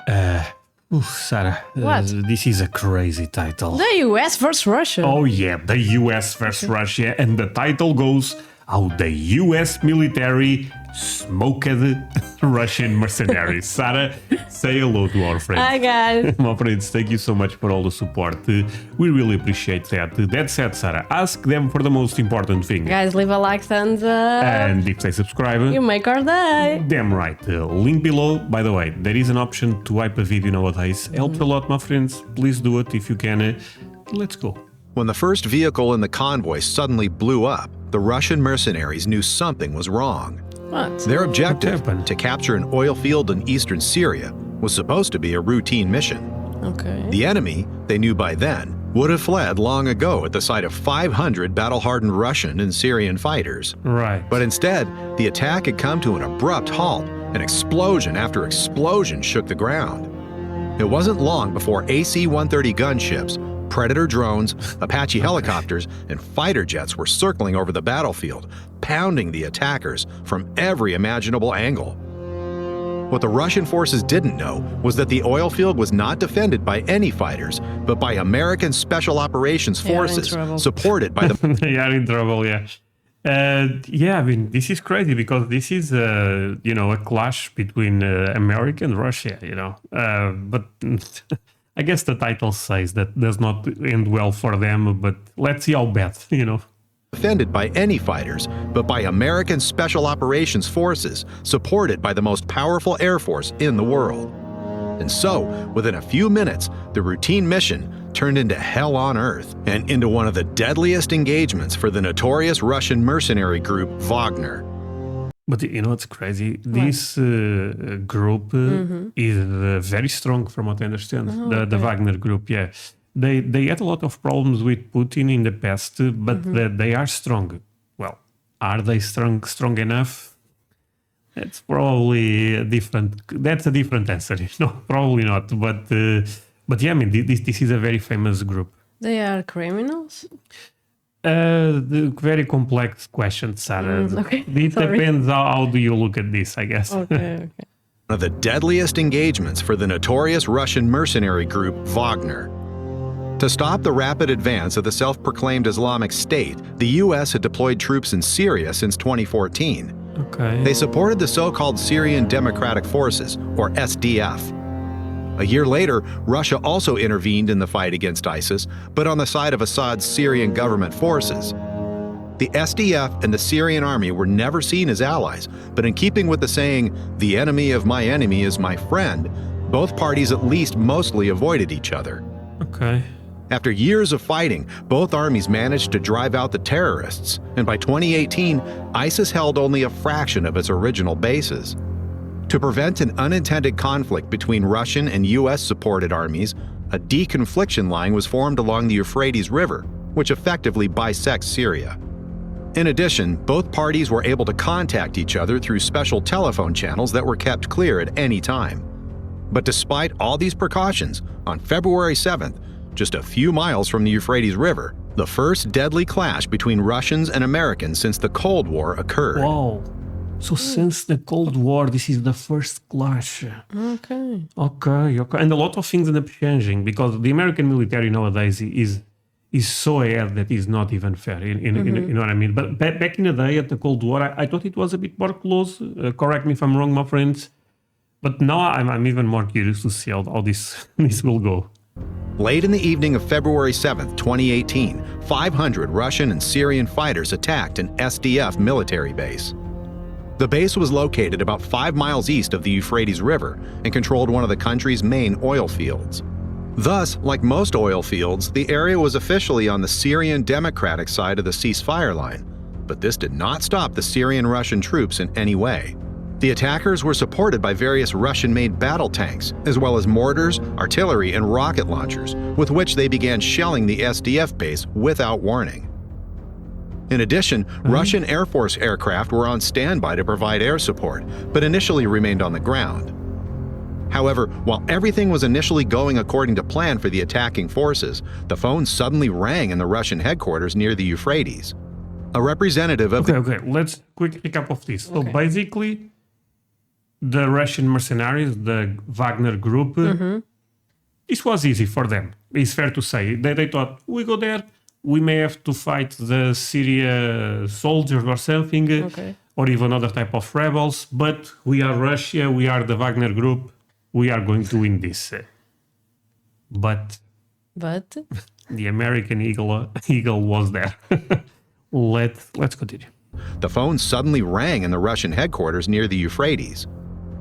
Sarah, What? this is a crazy title. The US versus Russia. Oh yeah, the US versus Russia, and the title goes, How the US Military Smoked Russian Mercenaries. Sarah, say hello to our friends. Hi guys. My friends, thank you so much for all the support. We really appreciate that. That said, Sarah, ask them for the most important thing. Guys, leave a like, thumbs up. And if they subscribe, You make our day. damn right. Link below. By the way, there is an option to wipe a video nowadays. Helps a lot, my friends. Please do it if you can. Let's go. When the first vehicle in the convoy suddenly blew up, the Russian mercenaries knew something was wrong. What? Their objective, happened? to capture an oil field in eastern Syria, was supposed to be a routine mission. Okay. The enemy, they knew by then, would have fled long ago at the sight of 500 battle-hardened Russian and Syrian fighters. Right. But instead, the attack had come to an abrupt halt, and explosion after explosion shook the ground. It wasn't long before AC-130 gunships, Predator drones, Apache helicopters, and fighter jets were circling over the battlefield, pounding the attackers from every imaginable angle. What the Russian forces didn't know was that the oil field was not defended by any fighters, but by American Special Operations They are in forces, trouble. supported by the They are in trouble, yeah. Yeah, I mean, this is crazy because this is, a clash between America and Russia, But I guess the title says that does not end well for them, but let's see how bad, defended by any fighters, but by American Special Operations forces, supported by the most powerful air force in the world. And so, within a few minutes, the routine mission turned into hell on earth and into one of the deadliest engagements for the notorious Russian mercenary group Wagner. But it's crazy. This group is very strong, from what I understand. The Wagner group, yeah. They had a lot of problems with Putin in the past, but they are strong. Well, are they strong enough? That's probably a different. That's a different answer. Probably not. But yeah, I mean, this is a very famous group. They are criminals? The very complex question, Sarah. Okay, It sorry. depends how do you look at this, I guess. Okay. One of the deadliest engagements for the notorious Russian mercenary group Wagner. To stop the rapid advance of the self-proclaimed Islamic State, the U.S. had deployed troops in Syria since 2014. Okay. They supported the so-called Syrian Democratic Forces, or SDF. A year later, Russia also intervened in the fight against ISIS, but on the side of Assad's Syrian government forces. The SDF and the Syrian army were never seen as allies, but in keeping with the saying, "The enemy of my enemy is my friend," both parties at least mostly avoided each other. Okay. After years of fighting, both armies managed to drive out the terrorists, and by 2018, ISIS held only a fraction of its original bases. To prevent an unintended conflict between Russian and US-supported armies, a deconfliction line was formed along the Euphrates River, which effectively bisects Syria. In addition, both parties were able to contact each other through special telephone channels that were kept clear at any time. But despite all these precautions, on February 7th, just a few miles from the Euphrates River, the first deadly clash between Russians and Americans since the Cold War occurred. Wow. So since the Cold War, this is the first clash. Okay. Okay. And a lot of things end up changing because the American military nowadays is so ahead that is not even fair. You know what I mean? But back in the day at the Cold War, I thought it was a bit more close. Correct me if I'm wrong, my friends. But now I'm even more curious to see how this will go. Late in the evening of February 7th, 2018, 500 Russian and Syrian fighters attacked an SDF military base. The base was located about 5 miles east of the Euphrates River and controlled one of the country's main oil fields. Thus, like most oil fields, the area was officially on the Syrian Democratic side of the ceasefire line, but this did not stop the Syrian-Russian troops in any way. The attackers were supported by various Russian-made battle tanks, as well as mortars, artillery, and rocket launchers, with which they began shelling the SDF base without warning. In addition, Russian Air Force aircraft were on standby to provide air support, but initially remained on the ground. However, while everything was initially going according to plan for the attacking forces, the phone suddenly rang in the Russian headquarters near the Euphrates. A representative of Okay, let's quick recap of this. So basically, the Russian mercenaries, the Wagner group, this was easy for them. It's fair to say. They thought, we go there, we may have to fight the Syria soldiers or something, or even other type of rebels, but we are Russia, we are the Wagner group, we are going to win this. But the American eagle was there. Let's continue. The phone suddenly rang in the Russian headquarters near the Euphrates.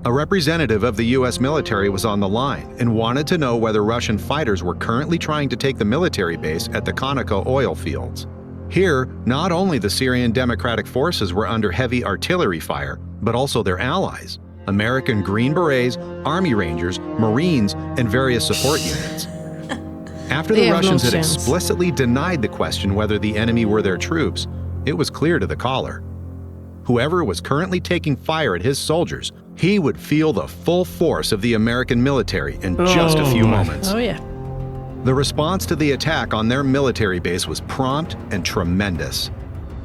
A representative of the U.S. military was on the line and wanted to know whether Russian fighters were currently trying to take the military base at the Conoco oil fields. Here, not only the Syrian Democratic Forces were under heavy artillery fire, but also their allies, American Green Berets, Army Rangers, Marines, and various support units. After the Russians had explicitly denied the question whether the enemy were their troops, it was clear to the caller. Whoever was currently taking fire at his soldiers, he would feel the full force of the American military in just a few moments. Oh, yeah. The response to the attack on their military base was prompt and tremendous.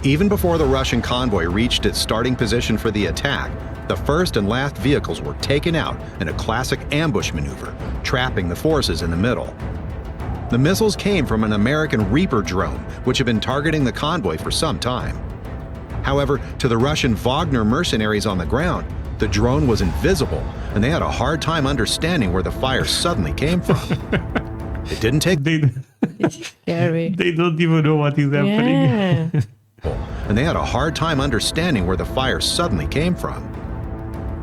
Even before the Russian convoy reached its starting position for the attack, the first and last vehicles were taken out in a classic ambush maneuver, trapping the forces in the middle. The missiles came from an American Reaper drone, which had been targeting the convoy for some time. However, to the Russian Wagner mercenaries on the ground, the drone was invisible, and they had a hard time understanding where the fire suddenly came from. It didn't take... It's scary. They don't even know what is happening. Yeah. And they had a hard time understanding where the fire suddenly came from.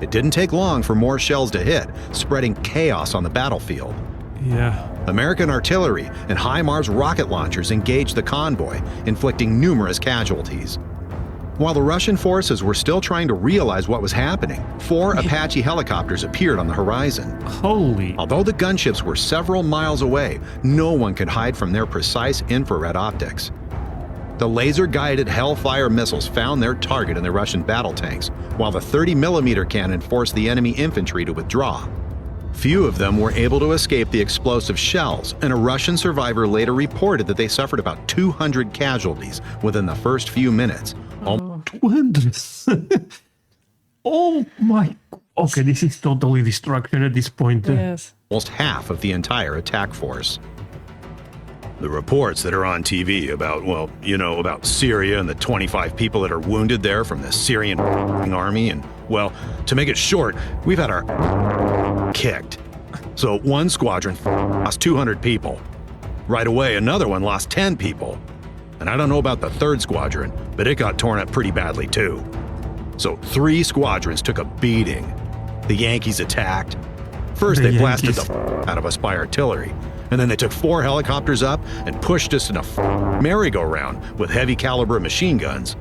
It didn't take long for more shells to hit, spreading chaos on the battlefield. Yeah. American artillery and HIMARS rocket launchers engaged the convoy, inflicting numerous casualties. While the Russian forces were still trying to realize what was happening, 4 Apache helicopters appeared on the horizon. Holy. Although the gunships were several miles away, no one could hide from their precise infrared optics. The laser-guided Hellfire missiles found their target in the Russian battle tanks, while the 30mm cannon forced the enemy infantry to withdraw. Few of them were able to escape the explosive shells, and a Russian survivor later reported that they suffered about 200 casualties within the first few minutes. 200. Oh my. Okay, this is totally destruction at this point. Yes. Almost half of the entire attack force. The reports that are on TV about, well, you know, about Syria and the 25 people that are wounded there from the Syrian army, and, well, to make it short, we've had our kicked. So one squadron lost 200 people. Right away, another one lost 10 people. And I don't know about the third squadron, but it got torn up pretty badly too. So 3 squadrons took a beating. The Yankees attacked. First, they blasted the out of us by artillery. And then they took 4 helicopters up and pushed us in a merry-go-round with heavy caliber machine guns.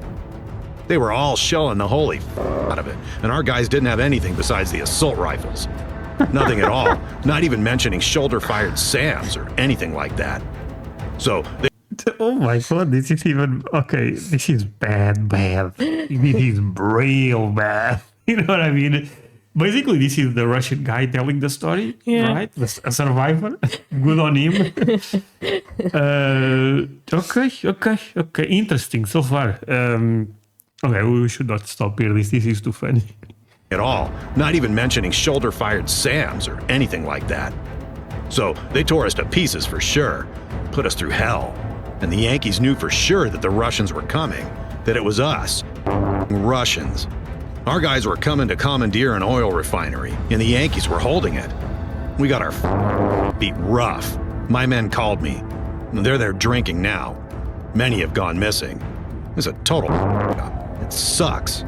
They were all shelling the holy out of it, and our guys didn't have anything besides the assault rifles. Nothing at all, not even mentioning shoulder-fired SAMs or anything like that. So they... Oh my god, this is even... Okay, this is bad. This is real bad. You know what I mean? Basically, this is the Russian guy telling the story, right? A survivor. Good on him. Okay. Interesting so far. Okay, we should not stop here. This is too funny. At all, not even mentioning shoulder-fired SAMs or anything like that. So they tore us to pieces for sure, put us through hell. And the Yankees knew for sure that the Russians were coming, that it was us, Russians. Our guys were coming to commandeer an oil refinery, and the Yankees were holding it. We got our beat rough. My men called me. They're there drinking now. Many have gone missing. It's a total It sucks.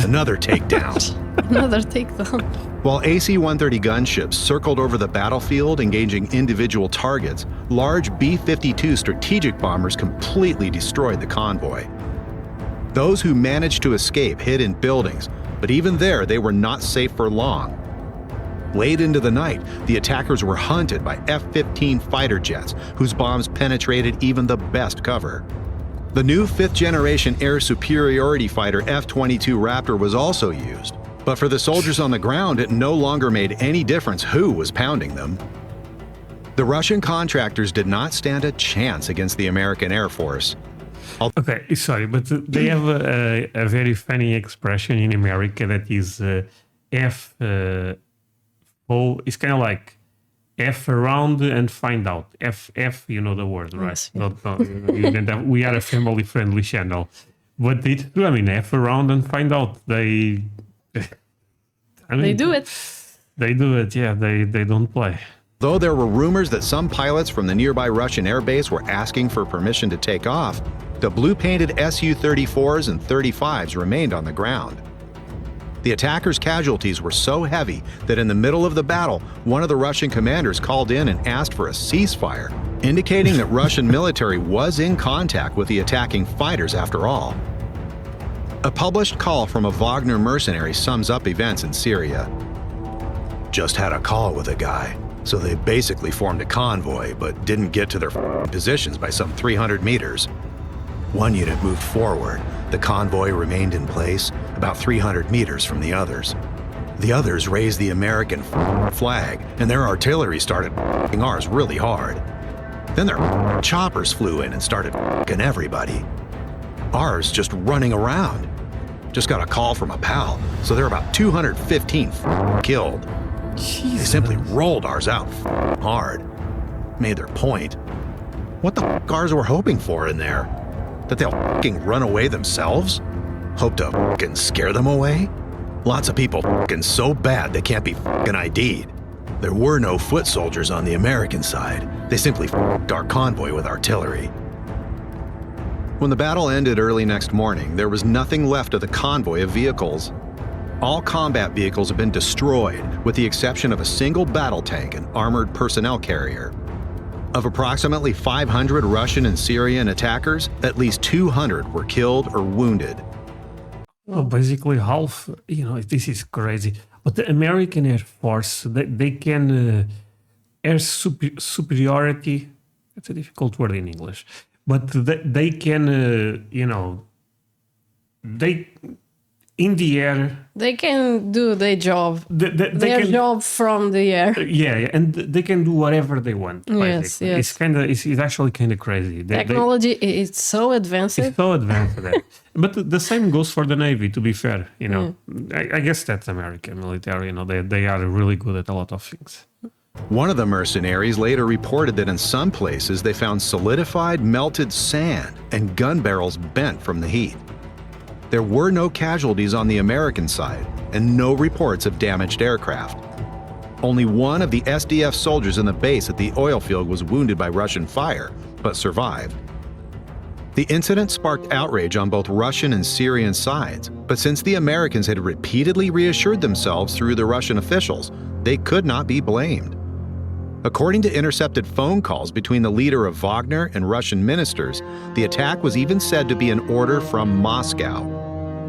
Another takedown. Another takedown. While AC-130 gunships circled over the battlefield engaging individual targets, large B-52 strategic bombers completely destroyed the convoy. Those who managed to escape hid in buildings, but even there they were not safe for long. Late into the night, the attackers were hunted by F-15 fighter jets, whose bombs penetrated even the best cover. The new 5th-generation air superiority fighter F-22 Raptor was also used, but for the soldiers on the ground, it no longer made any difference who was pounding them. The Russian contractors did not stand a chance against the American Air Force. Okay, sorry, but they have a very funny expression in America that is F it's kind of like F around and find out. F, you know the word, right? Yes, yeah. We are a family-friendly channel. But it's true, I mean, F around and find out. They do it. They do it, yeah. They don't play. Though there were rumors that some pilots from the nearby Russian airbase were asking for permission to take off, the blue-painted Su-34s and 35s remained on the ground. The attackers' casualties were so heavy that in the middle of the battle, one of the Russian commanders called in and asked for a ceasefire, indicating that Russian military was in contact with the attacking fighters after all. A published call from a Wagner mercenary sums up events in Syria. Just had a call with a guy, so they basically formed a convoy but didn't get to their positions by some 300 meters. One unit moved forward. The convoy remained in place about 300 meters from the others. The others raised the American flag, and their artillery started ours really hard. Then their choppers flew in and started everybody. Ours just running around. Just got a call from a pal, so there are about 215 killed. Jesus. They simply rolled ours out hard. Made their point. What the ours were hoping for in there? That they'll run away themselves? Hope to scare them away? Lots of people so bad they can't be ID'd. There were no foot soldiers on the American side. They simply our convoy with artillery. When the battle ended early next morning, there was nothing left of the convoy of vehicles. All combat vehicles have been destroyed, with the exception of a single battle tank and armored personnel carrier. Of approximately 500 Russian and Syrian attackers, at least 200 were killed or wounded. Well, basically half, this is crazy. But the American Air Force, they can, air superiority, it's a difficult word in English, but they can, they, in the air... They can do their job. Their job from the air. Yeah, and they can do whatever they want. Yes, yes. It's actually kind of crazy. Technology is so advanced. It's so advanced. But the same goes for the Navy, to be fair. I guess that's American military. They are really good at a lot of things. One of the mercenaries later reported that in some places they found solidified melted sand and gun barrels bent from the heat. There were no casualties on the American side and no reports of damaged aircraft. Only one of the SDF soldiers in the base at the oil field was wounded by Russian fire, but survived. The incident sparked outrage on both Russian and Syrian sides, but since the Americans had repeatedly reassured themselves through the Russian officials, they could not be blamed. According to intercepted phone calls between the leader of Wagner and Russian ministers, the attack was even said to be an order from Moscow.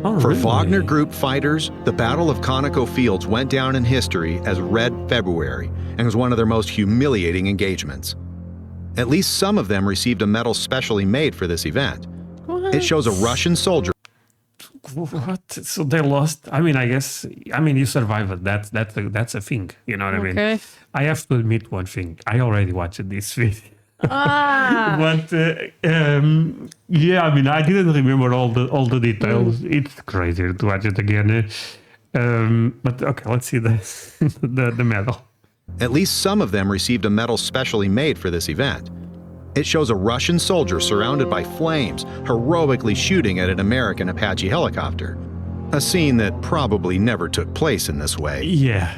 Oh, For really? Wagner Group fighters, the Battle of Conoco Fields went down in history as Red February and was one of their most humiliating engagements. At least some of them received a medal specially made for this event. What? It shows a Russian soldier. What? So they lost? You survived it. That's a thing. You know what I mean? Okay. I have to admit one thing. I already watched this video. Ah. But I didn't remember all the details. It's crazy to watch it again. But okay, let's see the medal. At least some of them received a medal specially made for this event. It shows a Russian soldier surrounded by flames, heroically shooting at an American Apache helicopter. A scene that probably never took place in this way. Yeah.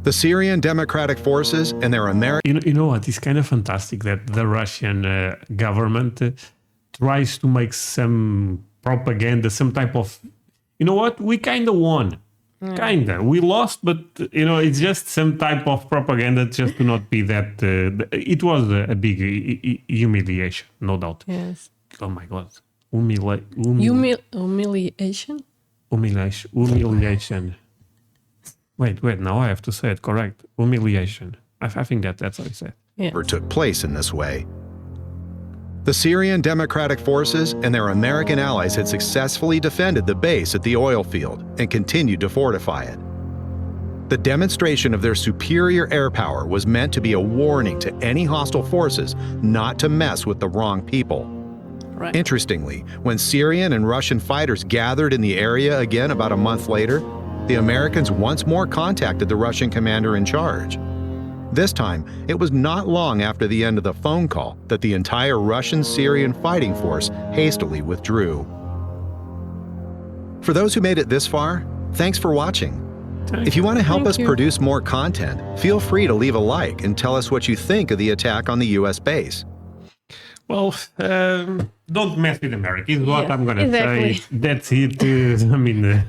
The Syrian Democratic Forces and their American... You know what? It's kind of fantastic that the Russian government tries to make some propaganda, some type of... You know what? We kind of won. Kinda. We lost, but it's just some type of propaganda just to not be that. It was a big humiliation, no doubt. Yes. Oh my God. Humiliation? Humiliation. Wait. Now I have to say it correct. Humiliation. I think that's what I said. Yeah. took place in this way. The Syrian Democratic Forces and their American allies had successfully defended the base at the oil field and continued to fortify it. The demonstration of their superior air power was meant to be a warning to any hostile forces not to mess with the wrong people. Right. Interestingly, when Syrian and Russian fighters gathered in the area again about a month later, the Americans once more contacted the Russian commander in charge. This time, it was not long after the end of the phone call that the entire Russian-Syrian fighting force hastily withdrew. For those who made it this far, thanks for watching. If you want to help us produce more content, feel free to leave a like and tell us what you think of the attack on the U.S. base. Well, don't mess with America is what I'm going to say. That's it. I mean,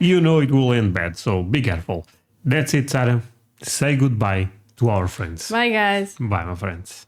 you know it will end bad, so be careful. That's it, Sarah. Say goodbye to our friends. Bye, guys. Bye, my friends.